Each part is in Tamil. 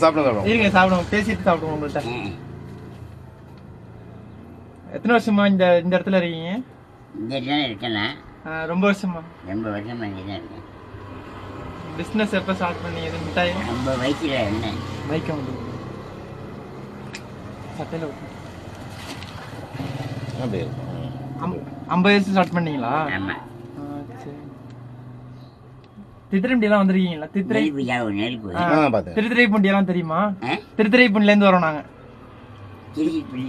சாப்பிடுவோம். இருங்க சாப்பிடுவோம், பேசிட்டு சாப்பிடுவோம் உங்கள்கிட்ட. எத்தனை வருஷமா இந்த இடத்துல இருக்கீங்க? இந்த இடத்துல இருக்கேன்னா ரொம்ப வருஷமா. ரொம்ப வருஷமா இங்கே தான் இருக்கேன். பிஸ்னஸ் எப்போ ஸ்டார்ட் பண்ணீங்க? மிட்டாய் 50 வயசுல என்ன வைக்க முடியும் சட்டையில் 50 வயசு ஸ்டார்ட் பண்ணீங்களா? ஆமாம். சரி. திருத்திரைப்பூண்டியெல்லாம் வந்திருக்கீங்களா? திருத்திரைப்பூண்டியெல்லாம் தெரியுமா? திருத்திரைப்பூண்டிலேருந்து வரோம் நாங்கள்.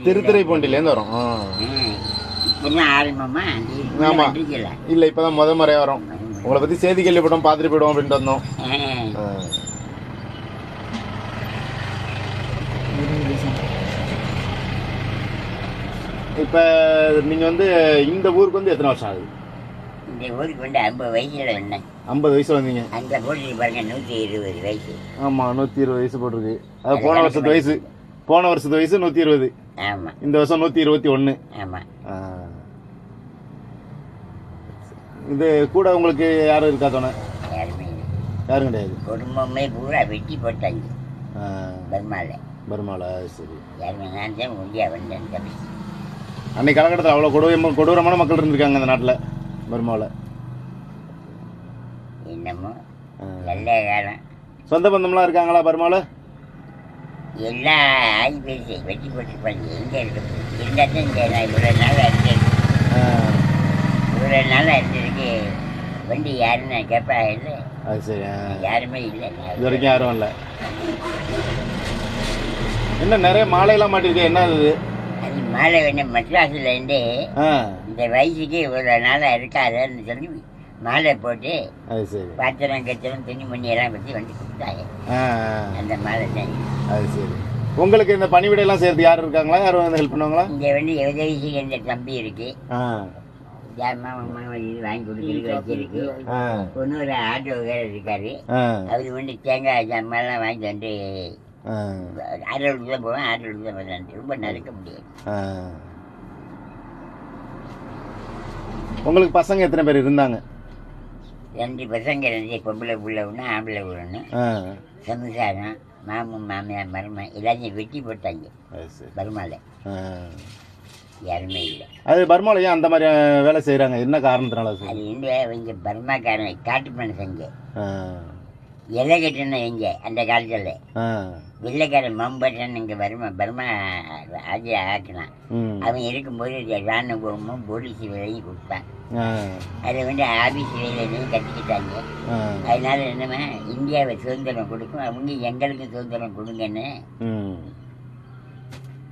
திருத்துறைப்பூண்டிலேருந்து வரோம். ஆமா, இல்ல இப்பதான் முறையா வரோம். உங்களை பத்தி செய்தி கேள்விப்பட்டோம், பாத்துட்டு போயிடுவோம் அப்படின்ட்டு வந்தோம். இப்ப நீங்க வந்து இந்த ஊருக்கு வந்து எத்தனை வருஷம் ஆகுது? இந்த ஊருக்கு வந்து 50 வயசுல என்ன 50 வயசுல வந்தீங்க. அங்க போட்டு பாருங்க 120 வயசு. ஆமா, 120 வயசு போட்டிருக்கு. அது போன வருஷத்து வயசு. போன வருஷத்து வயசு 120. ஆமா. இந்த வருஷம் 121. ஆமா. இது கூட உங்களுக்கு யாரும் இருக்கா தோண? யாரும் கிடையாது. குடும்பமே பூரா வெட்டி போட்டாங்க பர்மால. சரி. யாருமே நான் தான் முடியா வந்தேன் தம்பி. அன்னைக்கு காலகட்டத்தில் அவ்வளோ கொடூரமான மக்கள் இருந்திருக்காங்க அந்த நாட்டில், பர்மாவில். என்னமோ நல்ல காலம். சொந்த பந்தம்லாம் இருக்காங்களா பர்மாவில்? எல்லாம் ஆகி போயிடுச்சு, வெட்டி போட்டுருப்பாங்க. எங்கே இருக்கு இருந்தாச்சும் இங்கே நான் இவ்வளோ நாள் அடிச்சிருக்கு. இவ்வளோ நாள் அடிச்சிருக்கு. வண்டி யாருன்னு கேட்பா இல்லை. அது சரி. யாருமே இல்லை, இது வரைக்கும் யாரும் இல்லை. என்ன நிறைய மாலையெல்லாம் மாட்டிருக்கு, என்ன அது? அது மாலை வேணும். மெட்ராஸ்லேருந்து இந்த வயசுக்கு இவ்வளோ நாளாக இருக்காதுன்னு சொல்லி மாலை போட்டு பாத்திரம் கத்திரம் துணி மணி எல்லாம் பற்றி வண்டி கொடுத்தாங்க. அந்த மாலை தான். அது சரி. உங்களுக்கு இந்த பணிவிடையெல்லாம் சேர்த்து யாரும் இருக்காங்களா? யாரும் வந்து ஹெல்ப் பண்ணுவாங்களா? இங்கே வந்து உதவிக்கு இந்த தம்பி இருக்கு. வாங்கி கொடுக்குறதுக்கு வச்சிருக்கு. இன்னொரு ஆட்டோ வேற இருக்காரு. அவரு வந்து தேங்காய் ஜாமெல்லாம் வாங்கிட்டு வந்து ஆட்டோவுக்கு தான் போவேன். ஆட்டோவுக்கு தான் போவேன். ரொம்ப நடக்க முடியாது. உங்களுக்கு பசங்க எத்தனை பேர் இருந்தாங்க? 2 பசங்க, 2 பொம்பளை புள்ள ஒன்று, ஆம்பளை ஒன்று. சமுசாரம், மாமன் மாமியார் மருமை எல்லாத்தையும் வெட்டி போட்டாங்க பர்மாவில். யாருமே இல்லை. அது பர்மாவில் ஏன் அந்த மாதிரி வேலை செய்கிறாங்க? என்ன காரணத்தினால? அது இங்கே பர்மாக்காரன் காட்டு மனுஷங்க எதை கட்டணும். எங்கே அந்த காலத்தில் வெள்ளைக்காரன் மம்பட்டன் இங்கே பர்மா ஆட்சி ஆக்கினான். அவன் இருக்கும்போது ராணுவமும் போலீஸ் வேலையும் கொடுத்தான். அதை வந்து ஆபீஸ் வேலையிலையும் கட்டிக்கிட்டாங்க. அதனால என்னமா இந்தியாவை சுதந்திரம் கொடுக்கும், அவங்க எங்களுக்கு சுதந்திரம் கொடுங்கன்னு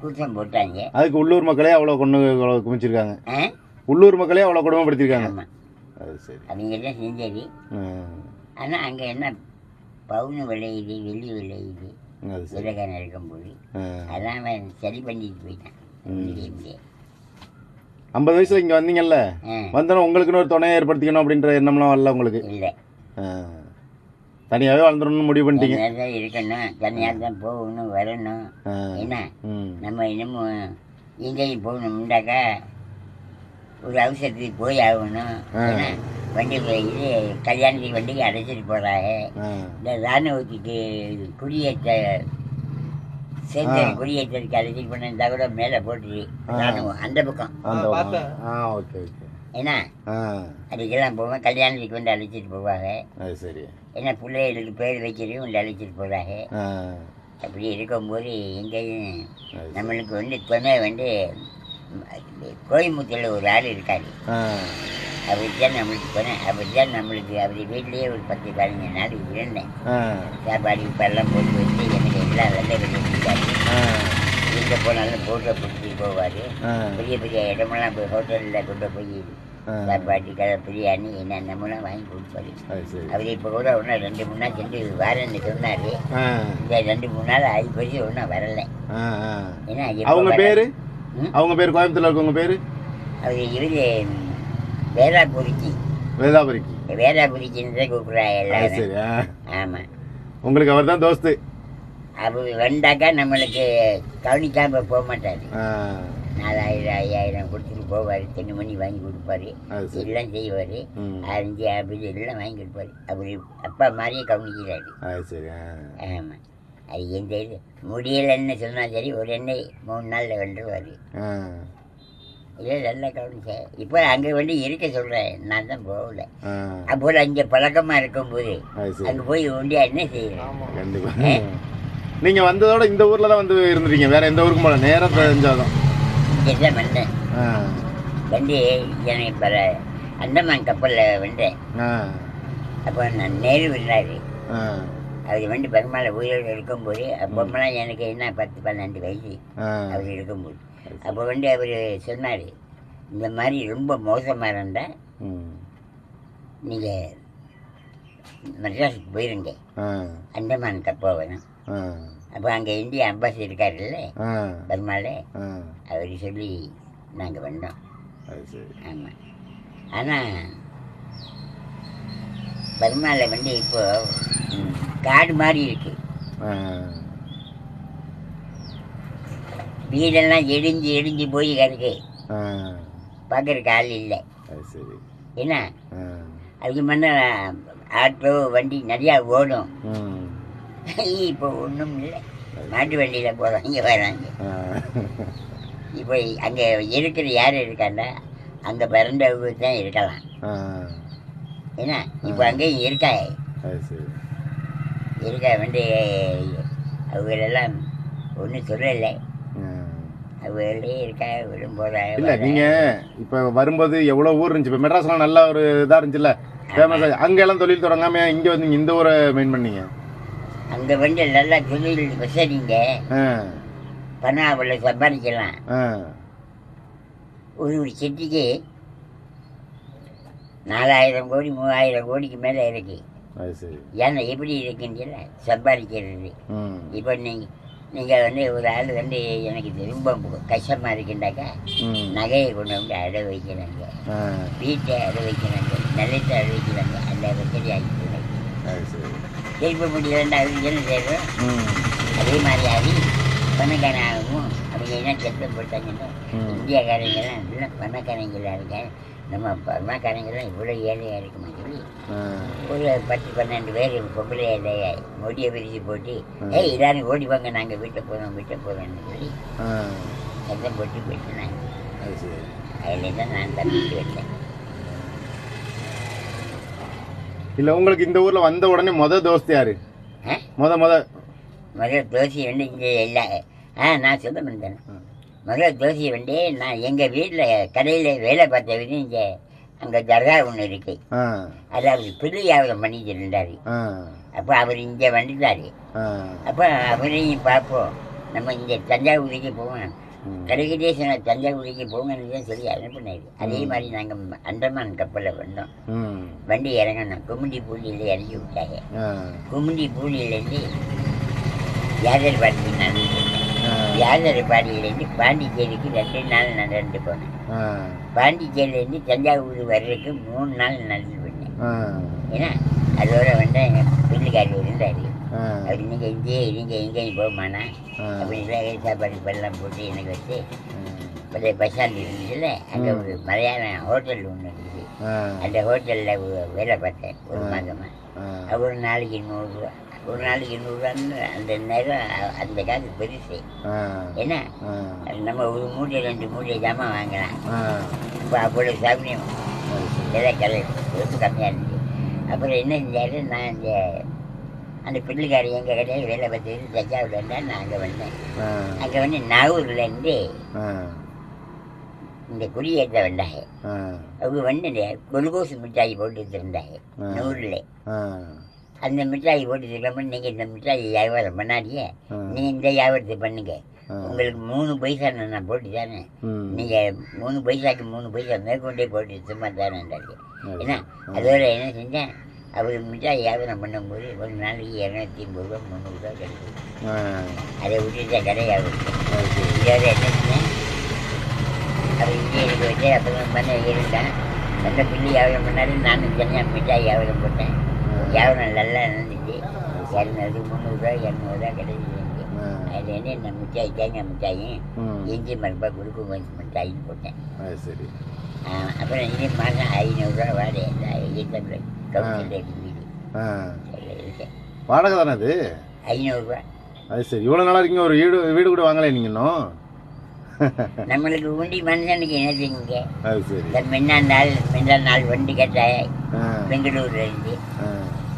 குற்றம் போட்டாங்க. அதுக்கு உள்ளூர் மக்களே அவ்வளோ குமிச்சிருக்காங்க. உள்ளூர் மக்களே அவ்வளோ கொடுமைப்படுத்திருக்காங்க. ஆமாம், அவங்க எல்லாம் செஞ்சது. ஆனால் அங்கே என்ன பவுனு விளையுது, வெள்ளி விளையுது. வெள்ளைக்காரன் இருக்கும்போது அதான் அவன் சரி பண்ணிட்டு போயிட்டான். 50 வயசுல இங்கே வந்தீங்கல்ல, வந்தோன்னா உங்களுக்குன்னு ஒரு துணையை ஏற்படுத்திக்கணும் அப்படின்ற எண்ணம்லாம் வரல உங்களுக்கு? இல்லை, தனியாகவே வாழ்ந்துடணும்னு முடிவு பண்ணிட்டீங்க. தான் இருக்கணும், தனியாக தான் போகணும் வரணும். என்ன நம்ம இன்னமும் எங்கேயும் போகணும்டாக்கா ஒரு அவசரத்துக்கு போய் ஆகணும். வண்டி இது கல்யாணத்துக்கு வண்டிக்கு அடைச்சிட்டு போகிறாங்க. இந்த ராணுவத்துக்கு குடியேற்ற சேர்ந்து குடியேற்றத்துக்கு அடைச்சிட்டு போனா கூட மேலே போட்டு ராணுவம் அந்த பக்கம். ஏன்னா அதுக்கெல்லாம் போவேன். கல்யாணத்துக்கு வந்து அழைச்சிட்டு போவாங்க. ஏன்னா பிள்ளைகளுக்கு பேர் வைக்கிறதும் வந்து அழைச்சிட்டு போகிறாங்க. அப்படி இருக்கும்போது எங்கேயும் நம்மளுக்கு வந்து துணை வந்து கோயம்புத்தூரில் ஒரு ஆள் இருக்காரு. அப்படித்தான் நம்மளுக்கு போனேன். அப்படித்தான் நம்மளுக்கு அப்படி வீட்லேயே ஒரு 10-15 நாள் இருந்தேன். சாப்பாடு இப்பெல்லாம் போட்டு வச்சு எனக்கு எல்லாம் வெள்ளை வச்சுட்டாரு. வீட்டில் போனாலும் போட்டோ பிடிச்சிட்டு போவார். பெரிய பெரிய இடமெல்லாம் போய் ஹோட்டலில் கொண்டு போய் சாப்பாட்டு கடை பிரியாணி என்னென்னமெல்லாம் வாங்கி கொடுப்பாரு. அவர் இப்போ கூட ஒன்றா 2-3 நாள் சென்று வரேன்னு சொன்னார். இந்த 2-3 நாள் ஆகி போய் ஒன்றும் வரலை. ஏன்னா அவங்க பேர் கோயம்புத்தூர்ல இருக்கவங்க பேர் அவர் இவரு வேதாபுரிக்கு கூப்பிடுறாங்க எல்லாரும். ஆமாம், உங்களுக்கு அவர் தான் தோஸ்து. அவர் வந்தாக்கா நம்மளுக்கு கவனிக்காம போக மாட்டார். 4000-5000 கொடுத்துட்டு போவார். தென்னை மணி வாங்கி கொடுப்பாரு, எல்லாம் செய்வார். ஆரஞ்சு ஆப்பிள் எல்லாம் வாங்கி கொடுப்பாரு. அவர் அப்பா மாதிரியே கவனிக்கிறாரு. ஆமாம், அது எந்த இது முடியலைன்னு சொன்னால் சரி ஒரு எண்ணெய் 3 நாளில் வந்துடுவார். ஆ. இதே நல்லா கவனிச்சேன். இப்போ அங்கே வந்து இருக்க சொல்கிறேன், நான் தான் போகல. ஆ. அப்போது அங்கே பழக்கமாக இருக்கும்போது அது சரி. அங்கே போய் ஒண்டியா என்ன செய்யணும்? கண்டிப்பா. நீங்க வந்ததோட இந்த ஊர்ல தான் வந்து இருந்துட்டீங்க, வேற எந்த ஊருக்கும் போல? நேரம் தெரிஞ்சாலும் இங்கே தான் வந்தேன். ஆ. வந்து எனக்கு இப்போ அந்தமான் கப்பலில் வந்தேன். ஆ. அப்போ நான் நேரு விடுறாரு. ஆ. அவர் வந்து பெருமாள் உயிரோடு இருக்கும்போது அப்போமெல்லாம் எனக்கு என்ன 10-12 வயசு ஆ. அவர் இருக்கும்போது. அப்போ வந்து அவர் சொன்னார், இந்த மாதிரி ரொம்ப மோசமாக இருந்தால் ம். நீங்கள் மெட்ராஸுக்கு போயிருங்க, ஆ. அந்தமான் கப்பல் வேணும். ஆ. அப்போ அங்கே இந்திய அம்பாசி இருக்காருல்ல ஆ. பெருமாள், ஆ. அவர் சொல்லி நாங்கள் வந்தோம். அது சரி. ஆமாம். ஆனால் பெருமாளை வந்து இப்போ காடு மாதிரி இருக்கு. ஆ. வீடெல்லாம் இடிஞ்சு போய் கிடக்கு. ஆ. பார்க்குறக்கு ஆள் இல்லை. அது சரி. என்ன ஆ. அதுக்கு முன்ன ஆட்டோ வண்டி நிறையா ஓடும். ம். இப்போ ஒன்றும் இல்லை. மாட்டு வண்டியில் போகிறாங்க வராங்க. ஆ. இப்போ அங்கே இருக்கிற யார் இருக்காண்டா அங்கே பிறந்தவங்க தான் இருக்கலாம். ஆ. ஏன்னா இப்போ அங்கேயும் இருக்கா அது சரி. இருக்க வந்து அவங்களெல்லாம் ஒன்றும் சொல்லலை. ஆ. அவங்களே இருக்கா விடும் போகிறாங்க. இல்ல நீங்க இப்ப வரும்போது எவ்வளவு ஊர் இருந்துச்சு, இப்ப மெட்ராஸ்லாம் நல்ல ஒரு இதா இருந்துச்சுல்ல, ஃபேமஸ். அங்க எல்லாம் தொழில் தொடங்காம இங்க வந்து இந்த ஊரை மெயின் பண்ணீங்க? அங்கே வந்து நல்லா தொழில் வசதிங்க, ஆ. பணம் அவ்வளோ சம்பாதிக்கலாம். ஆ. ஒரு செட்டிக்கு 4000 கோடி 3000 கோடிக்கு மேலே இருக்கு. அது சரி. ஏன்னா எப்படி இருக்குன்னு சம்பாதிக்கிறது. ம். இப்போ நீங்கள் வந்து ஒரு ஆள் வந்து எனக்கு ரொம்ப கஷ்டமாக இருக்குண்டாக்கா ம். நகையை கொண்டு வந்து அடை வைக்கிறாங்க, ஆ. வீட்டை அடை வைக்கிறாங்க, நிலத்தை அடை வைக்கிறாங்க. அந்த வசதி ஆகிட்டு அது சரி. திருப்ப முடியலன்னா அவருக்கு என்ன செய்யணும்? ம். அதே மாதிரி ஆகி பணக்காரன் ஆகும். அவங்க என்ன சட்டம் போட்டாங்கன்னா இந்தியாக்காரங்கெல்லாம் இப்படிலாம் பணக்காரங்களாக இருக்கேன், நம்ம பணக்காரங்கெல்லாம் இவ்வளோ ஏழையாக இருக்குமா சொல்லி ஆ. ஒரு 10-12 பேர் பொம்பளை ஏழையா மொடியை விரிச்சு போட்டு எல்லாரும் ஓடிவாங்க, நாங்கள் வீட்டை போகிறோம்னு சொல்லி ஆ. சட்டம் போட்டு போயிட்டுனாங்க. அது சரி. அதில் தான் நான் தப்பிச்சு வந்தேன். இல்ல உங்களுக்கு இந்த ஊர்ல வந்த உடனே தோஸ்து யாரு? முதல் தோசை வந்து இங்கே எல்லா நான் சொல்ல முடிந்தேன். முதல் தோசை வந்து நான் எங்கள் வீட்டில் கடையில் வேலை பார்த்த வரைக்கும் இங்கே அங்கே தர்கா ஒன்று இருக்கு. அது அவர் பிள்ளை வியாபாரம் பண்ணிட்டு இருந்தார். அப்போ அவர் இங்கே வந்துட்டார். அப்போ அவரையும் பார்ப்போம், நம்ம இங்கே தஞ்சாவூருக்கு போவோம், கடைக்கிட்டே சொன்ன தஞ்சாவூருக்கு போங்கன்னு தான் சொல்லி அனுப்பினார். அதே மாதிரி நாங்கள் அந்தமான் கப்பலில் வந்தோம். வண்டி இறங்கணும், கும்மிடி பூலியில் இறங்கி விட்டாங்க. கும்மிடி பூலியிலேருந்து யாதர்பாடிக்கு நடந்து போனேன். யாதர்பாடியிலேருந்து பாண்டிச்சேரிக்கு 2 நாள் நடந்து போனேன். பாண்டிச்சேரியிலேருந்து தஞ்சாவூர் வர்றதுக்கு 3 நாள் நடந்து போனேன். ஏன்னா அதோட வந்து எங்கள் பிள்ளைக்காரர் இருந்தார். அவர் நீங்கள் இங்கேயே இருங்க, எங்கேயும் போகமானா அப்படின்னு சாப்பாடு பல்லாம் போட்டு எனக்கு வச்சு பழைய பஸ் ஸ்டாண்ட் இருந்துச்சுல்ல, அங்கே ஒரு மலையாள ஹோட்டல் ஒன்று இருந்துச்சு. அந்த ஹோட்டலில் வேலை பார்த்தேன் 1 மாதமாக. ஒரு நாளைக்கு 100 ரூபா, ஒரு நாளைக்கு 100 ரூபான்னு அந்த நேரம் அந்த காசு பெருசு. ஏன்னா நம்ம ஒரு மூட்டை 2 மூட்டை ஜாமான் வாங்கலாம். இப்போ அவ்வளோ சாப்பியம் எல்லாம் ரொம்ப கம்மியாக இருந்துச்சு. அப்புறம் என்ன செஞ்சாரு, நான் இந்த அந்த பிள்ளைக்காரி எங்கள் கடையில் வேலை பார்த்துட்டு தஞ்சாவூரில் இருந்தால் நான் அங்கே வந்தேன். அங்கே வந்து நாகூர்லேருந்து இந்த குடியேற்ற வந்தாங்க. அவங்க வந்து இந்த குளுக்கோஸ் மிட்டாய் போட்டு வச்சுருந்தாங்க 100. அந்த மிட்டாய் போட்டு இருக்காம நீங்கள் இந்த மிட்டாய் வியாபாரம் பண்ணாதீங்க, நீங்கள் இந்த வியாபாரத்தை பண்ணுங்க, உங்களுக்கு 3 பைசா நான் போட்டு தானே, நீங்கள் 3 பைசாக்கு 3 பைசா மேற்கொண்டே போட்டு சும்மா தானேன்றாரு. ஏன்னா அதோட என்ன செஞ்சேன், அவர் மிட்டாய் வியாபாரம் பண்ணும்போது ஒரு நாளைக்கு 250 ரூபா 300 ரூபா கிடைக்கும். அதை விட்டுட்டு கடை வியாபாரம் இதோட என்ன செஞ்சேன், அவர் இங்கே எடுக்க வச்சு அப்புறம் பண்ண இருந்தேன். அந்த பிள்ளை வியாபாரம் பண்ணாரு, நானும் தனியாக மிட்டாய் வியாபாரம் போட்டேன். வியாபாரம் நல்லா நடந்துச்சு. 200 300 ரூபா 200 ரூபா கிடைச்சிது எனக்கு. அதில் என்ன நான் மிட்டாய் தேங்காய் மிட்டாயும் இஞ்சி மரப்பா குளுக்கோ மிட்டாயின்னு போட்டேன். அப்புறம் இதே மாதம் 500 ரூபா வாடகை கவுன்சில் வீடு வாடகை தானே அது? 500 ரூபா அது சரி. இவ்வளோ நாளாக இருக்கீங்க, ஒரு வீடு வீடு கூட வாங்கலை நீங்கள் இன்னும்? நம்மளுக்கு உண்டி மனுஷனுக்கு என்ன செய்யுங்க? அது சரி. முந்தா நாள் வண்டி கேட்டாய் ஆ பெங்களூர்ல இருந்து. ஆ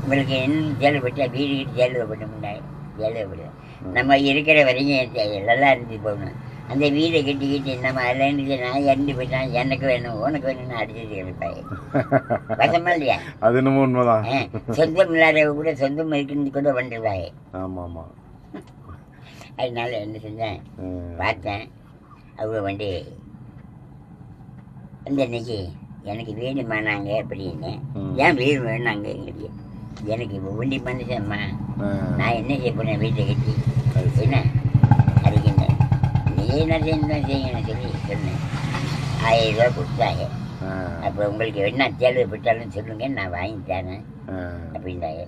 உங்களுக்கு என்ன தேவைப்பட்டா வீடு கிட்ட தேவைப்பட்ட முன்னாடி தேவைப்படும். நம்ம இருக்கிற வரைக்கும் நல்லா இருந்து போகணும். அந்த வீடை கட்டிக்கிட்டு நம்ம அதில் இருந்து நான் இறந்து போயிட்டான், எனக்கு வேணும் உனக்கு வேணும்னு அடிச்சது இருப்பாய். வசமா இல்லையா? அது என்னமோ உண்மைதான். சொந்தம் இல்லாதவ கூட சொந்தம் இருக்குன்னு கூட வந்துடுவாங்க. ஆமாம் ஆமாம். அதனால என்ன செஞ்சேன், பார்த்தேன் அவங்க வந்து அந்த அன்னைக்கு எனக்கு வேணுமானாங்க அப்படின்னு. ஏன் வீடு வேணாங்க எங்களுக்கு? எனக்கு ஒண்டி மனுஷன்மா, நான் என்ன செய்ய போனேன் வீட்டை கட்டி என்ன அடிக்கின்றேன். நீ என்ன செய்யணும் சொல்லி சொன்னேன். 1000 ரூபா கொடுத்தாங்க. அப்போ உங்களுக்கு என்ன தேவைப்பட்டாலும் சொல்லுங்க, நான் வாங்கி தரேன் அப்படின்றாங்க.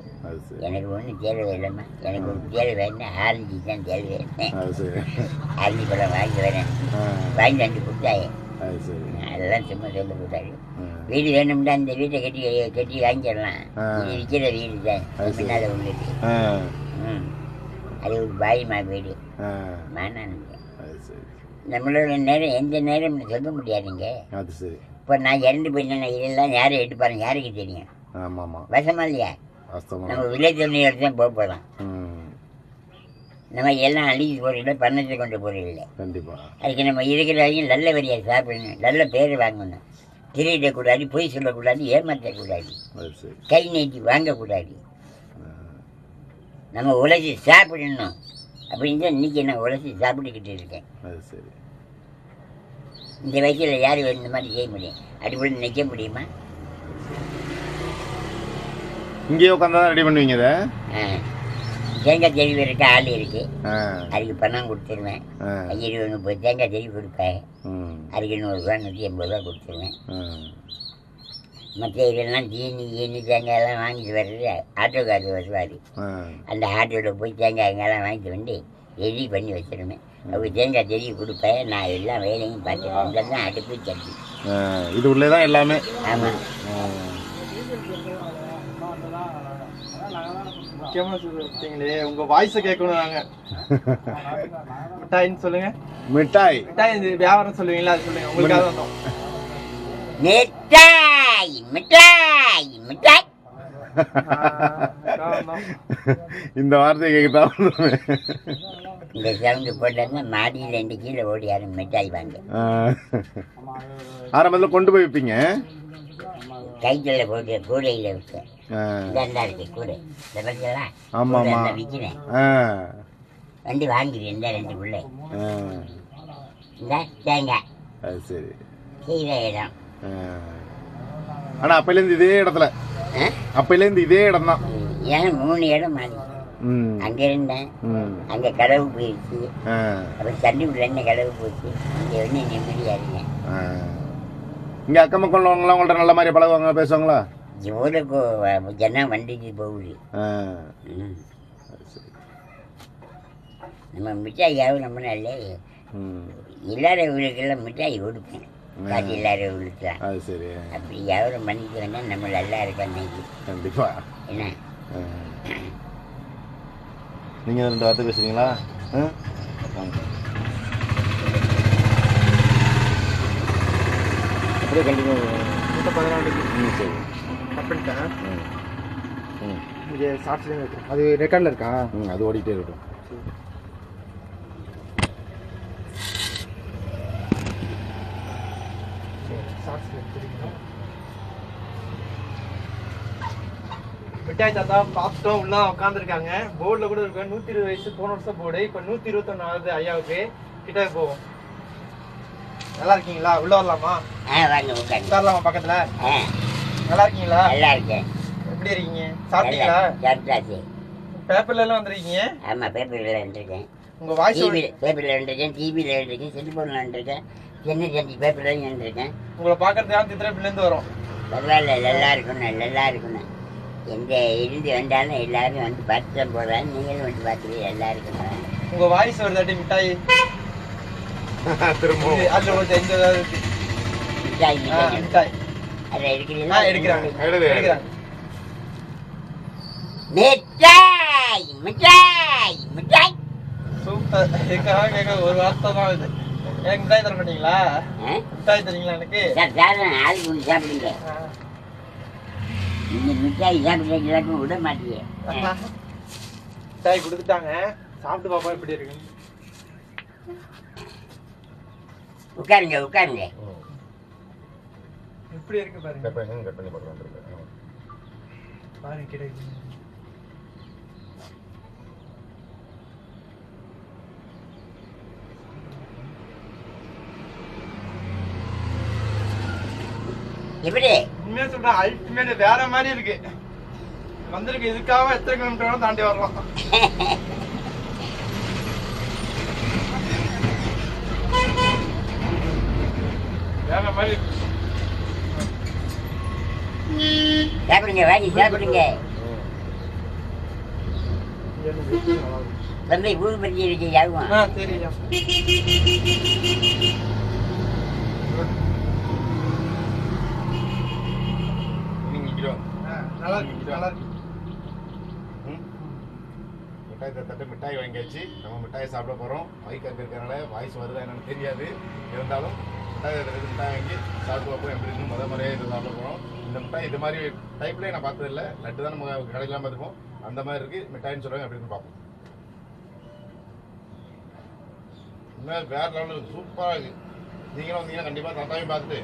எனக்கு ஒன்றும் தேவை இல்லைம்மா, எனக்கு ஒரு தேவை வேணும், ஆரஞ்சு தான் தேவை வேணும். ஆரஞ்சு பழம் வாங்கி வரேன், வாங்கி வந்து கொடுத்தாங்க. அதெல்லாம் சும்மா சொல்ல போட்டாரு. வீடு வேணும்னா இந்த வீட்டை கட்டி வாங்கிடலாம், இது விற்கிற வீடு தான் முன்னால உங்களுக்கு. அது ஒரு பாய்மா வீடு மானானுங்க. நம்மளோட நேரம் எந்த நேரம் சொல்ல முடியாதுங்க. அது சரி. இப்போ நான் இறந்து போயிட்டேன், இதெல்லாம் யாரும் எடுப்பாருங்க, யாருக்கு தெரியும்? வசமா இல்லையா? நம்ம வில்லேஜ் தான் போக போகலாம். நம்ம எல்லாம் அழிஞ்சு போறதில்லை, பண்ணத்தை கொண்டு போறதில்லை. அதுக்கு நம்ம இருக்கிற வரைக்கும் நல்ல வரியாக சாப்பிடணும், நல்ல பேர் வாங்கணும், திருடக்கூடாது, பொய் சொல்லக்கூடாது, ஏமாற்றக்கூடாது, கை நீட்டி வாங்கக்கூடாது. நம்ம உழைச்சி சாப்பிடணும் அப்படின்னு தான் இன்னைக்கு நான் உழைச்சி சாப்பிட்டுக்கிட்டு இருக்கேன். இந்த வயசில் யார் இந்த மாதிரி செய்ய முடியும்? அடிப்படை நிற்க முடியுமா? இங்கேயே உட்காந்து தான் ரெடி பண்ணுவீங்க இதை? தேங்காய் தெருவு இருக்க ஆள் இருக்கு, அதுக்கு பணம் கொடுத்துருவேன். 20 30 தேங்காய் தெருவு கொடுப்பேன், அதுக்கு 100 ரூபா 180 ரூபா கொடுத்துருவேன். மற்ற இதெல்லாம் தீனி தேங்காய் எல்லாம் வாங்கிட்டு வர்றது ஆட்டோக்காரர் வருவார். அந்த ஆட்டோவில் போய் தேங்காய் எங்கெல்லாம் வாங்கிட்டு வந்து ரெடி பண்ணி வச்சிருவேன். அவங்க தேங்காய் தெரிய கொடுப்பேன், நான் எல்லா வேலையும் பார்த்துருவேன். இதெல்லாம் அடுப்பு சட்டி இது உள்ளே தான் எல்லாமே. ஆமாம். உங்க வாய்ஸை கேட்கணும் நாங்க. மிட்டாய்ன்னு சொல்லுங்க. மிட்டாய் மிட்டாய் வியாபாரம் சொல்லுவீங்களா? அது சொல்லுங்க, உங்களுக்காக வந்தோம். மிட்டாய் மிட்டாய் மிட்டாய். இந்த வார்த்தையை கேட்கத்தான் இந்த சவுண்டு போட்டா மாடியில் 2 கீழே ஓடி யாரும் மிட்டாய் வாங்க. ஆரம்பத்தில் கொண்டு போய் வைப்பீங்க, கைத்துல போட்டு கூடையில் விட்டேன். இதெல்லாம் இருக்கு கூடை, விற்கிறேன். வந்து வாங்கிடுவேன். இந்த 2 பிள்ளை இந்த தேங்காய். அது சரி. செய்கிற இடம். ஆனா அப்பையிலேருந்து இதே இடத்துல, அப்பையிலேருந்து இதே இடம் தான். ஏன்னா 3 இடம் மாறி அங்க இருந்தேன். அங்க கடவு போயிடுச்சு, அப்புறம் தண்ணி உள்ள கடவு போச்சு. இங்க வந்து நிம்மதியா இருந்தேன். இங்க அக்கம் பக்கம் உள்ளவங்களாம் உங்கள்ட்ட நல்ல மாதிரி பழகுவாங்க, பேசுவாங்களா? ஊருக்கு ஜனம் வண்டிக்கு போகுது. நம்ம மிட்டாயாவும் நம்ம நல்ல இல்லாதவங்களுக்கெல்லாம் மிட்டாய் கொடுப்பேன், காசு இல்லாதவங்களுக்குலாம். அது சரி. அப்படி வியாபாரம் பண்ணிட்டு வந்தா நம்ம நல்லா இருக்கோம் இன்னைக்கு. கண்டிப்பா. என்ன நீங்க 2 வார்த்தை பேசுறீங்களா? அப்படியே கண்டினியூ. 14 சரி. பண்ணிட்டேன். இது ஷார்ட்ஸ்லேயும் இருக்கு, அது ரெக்கார்டில் இருக்கா? அது ஓடிட்டே இருக்கும். மிட்டாய் தாத்தா பார்த்துட்டோம், உள்ள உட்காந்துருக்காங்க. போர்டில் கூட இருக்கு 120 வயசு, போன வருஷம் போர்டு, இப்போ 121 ஆகுது ஐயாவுக்கு. கிட்ட போவோம். நல்லா இருக்கீங்களா? உள்ள வரலாமா? உட்காரலாமா பக்கத்துல? நல்லா இருக்கீங்களா? நல்லா இருக்கேன். எப்படி இருக்கீங்க? சாப்பிட்டீங்களா? சாப்பிட்டாச்சு. பேப்பர்ல எல்லாம் வந்திருக்கீங்க? ஆமா, பேப்பர்ல வந்துருக்கேன். உங்க வாய்ஸ் பேப்பர்ல வந்துருக்கேன், டிவில வந்துருக்கேன், செல்போன்ல வந்துருக்கேன், சென்னை சென்னை பேப்பர்ல வந்துருக்கேன். உங்களை பார்க்கறதுக்காக தித்திரப்பில இருந்து வரோம். பரவாயில்ல, நல்லா இருக்கணும், நல்லா இருக்கணும். எங்க இருந்து வந்தாலும் எல்லாரும் வந்து பார்த்து தான் போறாங்க. நீங்களும் வந்து பார்த்துட்டு நல்லா இருக்கணும். உங்க வாய்ஸ் வருதாட்டி மிட்டாய் திரும்ப அதுல ஒரு எங்க மிட்டாய் மிட்டாய் அதை எடுக்கிறீங்களா? எடுக்கிறாங்க. மிட்டாய் மிட்டாய் மிட்டாய். இதுக்காக கேட்க ஒரு வார்த்தை தான் இது. எனக்கு மிட்டாய் தர மாட்டீங்களா? மிட்டாய் தரீங்களா எனக்கு? சாப்பிட்றேன், ஆளுக்கு ஒன்று சாப்பிடுங்க. நீங்க மிட்டாய் சாப்பிட்றீங்களாக்கும் விட மாட்டீங்க. மிட்டாய் கொடுத்துட்டாங்க, சாப்பிட்டு பாப்பா எப்படி இருக்குன்னு. உட்காருங்க உட்காருங்க. எப்படி இருக்கு பாருங்க. கட் பண்ணி போட்டுருக்கேன். பாருங்க கிடைக்கும். எப்படி உண்மையா சொல்றேன், அல்டிமேட் வேற மாதிரி இருக்கு. வந்திருக்கு இதுக்காக எத்தனை கிலோமீட்டர் தாண்டி வரலாம். வேற மாதிரி இருக்கு. சாப்பிடுங்க, வாங்கி சாப்பிடுங்க. தம்பி ஊர் பற்றி இருக்கு யாரும். சரியா நல்லா இருக்கு, நல்லா இருக்கு. மிட்டாய் தட்டு மிட்டாய் வாங்கியாச்சு. நம்ம மிட்டாயை சாப்பிட போகிறோம். மைக் அங்கே இருக்கிறனால வாய்ஸ் வருதா என்னன்னு தெரியாது. இருந்தாலும் மிட்டாய் வாங்கி சாப்பிட்டு பார்ப்போம் எப்படி இருக்குன்னு முறையாக இதை சாப்பிட போகிறோம். இந்த மிட்டாய் இது மாதிரி டைப்லேயே நான் பார்த்ததில்ல. லட்டு தான் நம்ம கடையிலாம் பார்த்துருப்போம். அந்த மாதிரி இருக்குது. மிட்டாயின்னு சொல்லுவாங்க எப்படின்னு பார்ப்போம். உண்மையாக வேறு லெவலில் சூப்பராக இருக்குது. நீங்களும் வந்தீங்கன்னா கண்டிப்பாக தாத்தாவையும் பார்த்துட்டு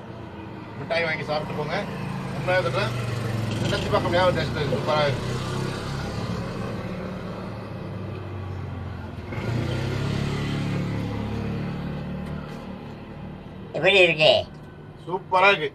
மிட்டாய் வாங்கி சாப்பிட்டு போங்க. உண்மையாக சொல்கிறேன், நினச்சி பார்க்க முடியாத டேஸ்ட் சூப்பராக இருக்குது. எப்படி இருக்கு? சூப்பரா இருக்கு.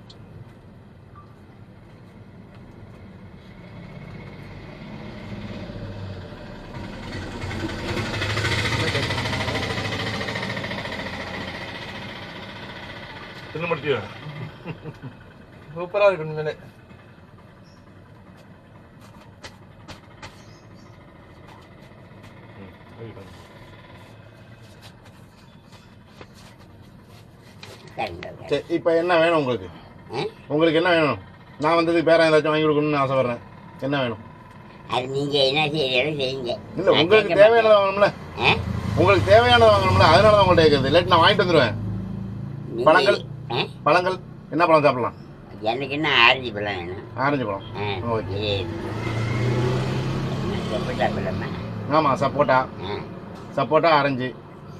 சூப்பரா இருக்கு உண்மையிலே. சரி, இப்போ என்ன வேணும் உங்களுக்கு? உங்களுக்கு என்ன வேணும்? நான் வந்ததுக்கு பேர ஏதாச்சும் வாங்கி கொடுக்கணும்னு ஆசைப்படுறேன். என்ன வேணும்? அது நீங்க என்ன செய்யறதும் செய்யுங்க. இல்லை, உங்களுக்கு தேவையானதை வாங்கணும்ல. உங்களுக்கு தேவையானதை வாங்கணும்ல, அதனால தான் உங்கள்கிட்ட கேட்குறது. இல்லாட்டி நான் வாங்கிட்டு வந்துடுவேன். பழங்கள் பழங்கள் என்ன பழம் சாப்பிடலாம்? எனக்கு என்ன ஆரஞ்சு பழம் வேணும். ஆரஞ்சு பழம். ஓகே. சப்போட்டா பழமா? ஆமாம், சப்போட்டா. சப்போட்டா, ஆரஞ்சு.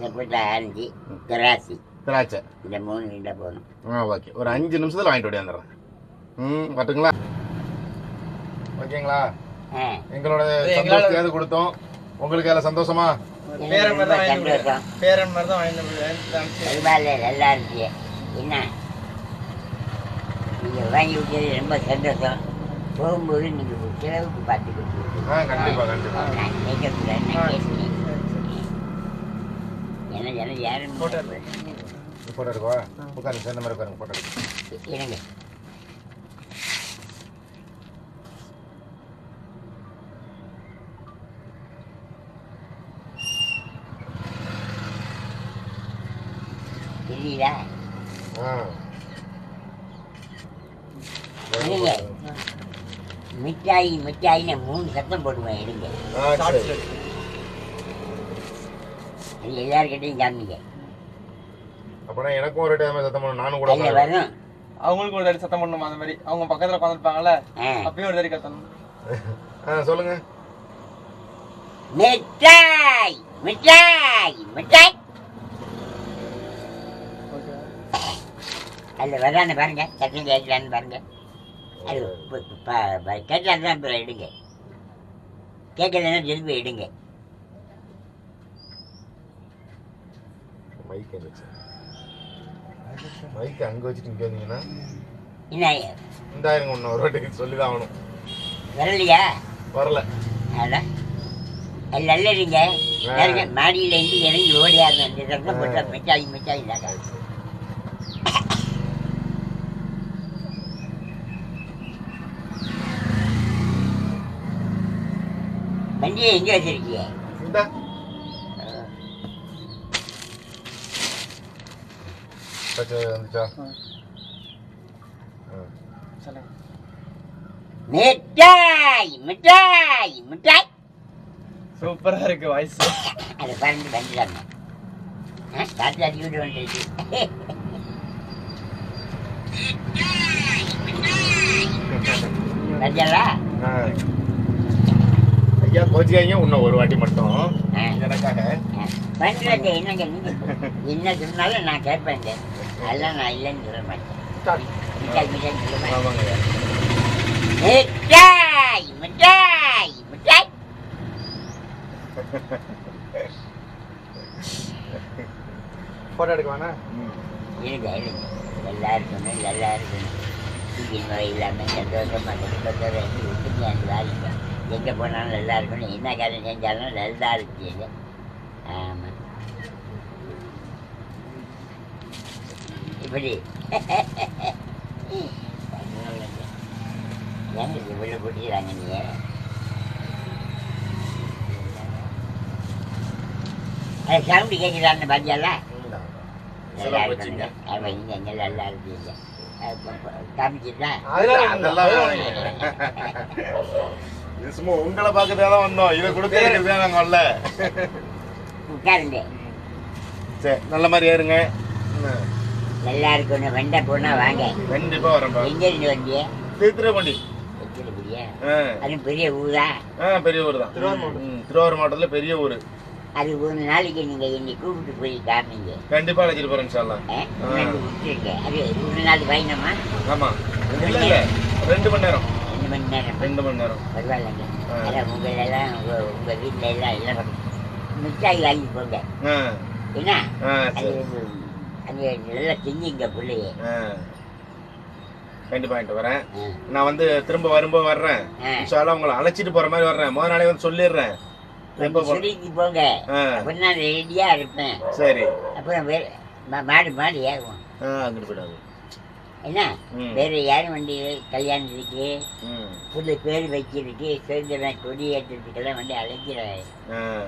சப்போட்டா, ஆரஞ்சு, திராட்சை. திராட்சை. இந்த 3 கிட்ட போகணும். ஓகே. ஒரு 5 நிமிஷத்தில் வாங்கிட்டு ஓடியாந்துடுறேன். வரட்டுங்களா? ஓகேங்களா? எங்களோட சந்தோஷத்தையாவது கொடுத்தோம். உங்களுக்கு அதில் சந்தோஷமா? பேரன் மாதிரி தான் வாங்கி நல்லா இருக்கு. என்ன நீங்க வாங்கி விட்டது ரொம்ப சந்தோஷம். போகும்போது நீங்க செலவுக்கு பார்த்து கொடுத்துருக்கீங்க. கண்டிப்பா கண்டிப்பா. நான் கேட்கக்கூடாது, நான் பேசுனேன். எனக்கு யாரும் போட்டோ எடுக்கவா? உட்காருங்க, சேர்ந்த மாதிரி உட்காருங்க. போட்டோ எடுக்க இருங்க. தெரியுதா? இருங்க. மிட்டாய் மிட்டாயின்னு 3 சத்தம் போடுவேன். எடுங்க. அது எல்லாருக்கிட்டையும் காமிங்க. அப்பனா எனக்கும் ஒரு டைம் சத்தம் பண்ணணும். நானும் கூட அதில் வரும். அவங்களுக்கு ஒரு தடவை சத்தம் பண்ணணும். அந்த மாதிரி அவங்க பக்கத்துல உட்காந்துருப்பாங்கல்ல, அப்பயும் ஒரு தடவை கத்தணும். சொல்லுங்க. மிட்டாய் மிட்டாய் மிட்டாய். அதில் வரான்னு பாருங்க. சத்தம் கேட்கலான்னு பாருங்க. அது கேட்கலாம் தான் இப்போ எடுங்க. கேட்கலன்னா திருப்பி எடுங்க. மைக் அங்கே வச்சுட்டு இங்கே வந்தீங்கன்னா என்ன இந்தாயிருங்க. ஒன்று ஒரு வாட்டி சொல்லி தான் ஆகணும். வரலையா? வரல. அதான் அது நல்லதுங்க. மாடியில் இருந்து இறங்கி ஓடியாருங்க. இந்த சத்தம் போட்டா மிட்டாய் மிட்டாய் இல்லாத. வண்டியை எங்கே வச்சிருக்கீங்க? வந்துச்சா? மிட்டாய் மிட்டாய் மிட்டாய். சூப்பரா இருக்கு வாய்ஸ். அதை பறந்து வந்துடாங்க. காற்று அடி விட்டு வந்துடுச்சு. வந்தாளா? ஐயா கோச்சிக்காங்க இன்னும் ஒரு வாட்டி மட்டும் எனக்காக. பண்றது என்னங்க நீங்க என்ன சொன்னாலும் நான் கேட்பேங்க. அதெல்லாம் நான் இல்லைன்னு சொல்ல மாட்டேன். மிட்டாய் மிட்டாய் சொல்ல மாட்டேன். ஆமாங்க. மிட்டாய் மிட்டாய் மிட்டாய். போட்டோ எடுக்க வேணா? இருங்க இருங்க. நல்லா இருக்கணும் நல்லா இருக்கணும். சீக்கிரம் நோய் இல்லாமல் சந்தோஷமாக குடும்பத்தோட ஒத்துமையாக வேலைங்க. எங்கே போனாலும் நல்லா இருக்கணும். என்ன காரியம் செஞ்சாலும் நல்லா இருக்கீங்க. ஆமாம். இப்படி ஏங்க இவ்வளோ கூட்டிக்கிறாங்க நீ? அது சவுண்டு கேட்குறான்னு பாத்தியால? நல்லா வச்சுங்க. இருக்கணும். அவன் இங்கே எங்கே நல்லா இருக்கீங்க. காமிச்சிட்டா அதெல்லாம் இது சும்மா உங்களை பார்க்கறதே தான் வந்தோம். இதை கொடுக்கறதுக்கு தான் நாங்கள் வரல. உட்காருங்க. சரி நல்ல மாதிரி ஏறுங்க. நல்லா இருக்கணும். வெண்டை போனா வாங்க. கண்டிப்பா வரேன்ப்பா. எங்க இருந்து வண்டிய? திருத்துறைப்பூண்டி. திருப்பதியா? அது பெரிய ஊரா? பெரிய ஊர் தான். திருவாரூர் மாவட்டத்துல பெரிய ஊர். அது ஒரு நாளைக்கு நீங்க என்னை கூப்பிட்டு போய் காமிங்க. கண்டிப்பா அழைச்சிட்டு போறேன் இன்ஷாஅல்லாஹ். விட்டுருங்க. அது ஒரு நாள் பயணமா? ஆமா. இல்ல இல்ல 2 மணி நேரம். 2 மணி நேரம். 2 மணி நேரம். பரவாயில்லைங்க. அதான் உங்களெல்லாம் உங்க வீட்டுல எல்லாம் மிட்டாய் வாங்கி போங்க. என்ன அது அது நல்லா திங்கிங்க பிள்ளைய. கண்டிப்பா வாங்கிட்டு வரேன். நான் வந்து திரும்ப வரும்போது வர்றேன். இன்ஷாஅல்லாஹ் உங்களை அழைச்சிட்டு போற மாதிரி வர்றேன். முதல் நாளே வந்து சொல்லிடுறேன். சொல்லிட்டு போங்க. அப்புறம் நான் ரெடியா இருப்பேன். சரி. அப்புறம் மாடு மாடு ஏறுவோம். அங்கிட்டு போயிடாது. என்ன வேற யாரும் வண்டி கல்யாணத்துக்கு புது பேர் வைக்கிறதுக்கு சுதந்திரம் கொடி ஏற்றத்துக்கெல்லாம் வண்டி அழைக்கிறேன்.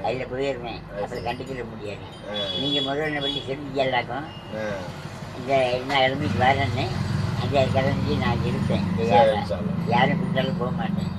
அதுல போயிடுவேன். அப்புறம் கண்டுக்கிட முடியாது. நீங்க முதல்ல வண்டி செஞ்சுக்கலாக்கும். இந்த என்ன கிழமைக்கு வரேன்னு அந்த கிளம்பி நான் இருப்பேன். யாரும் கொடுத்தாலும் போக மாட்டேன்.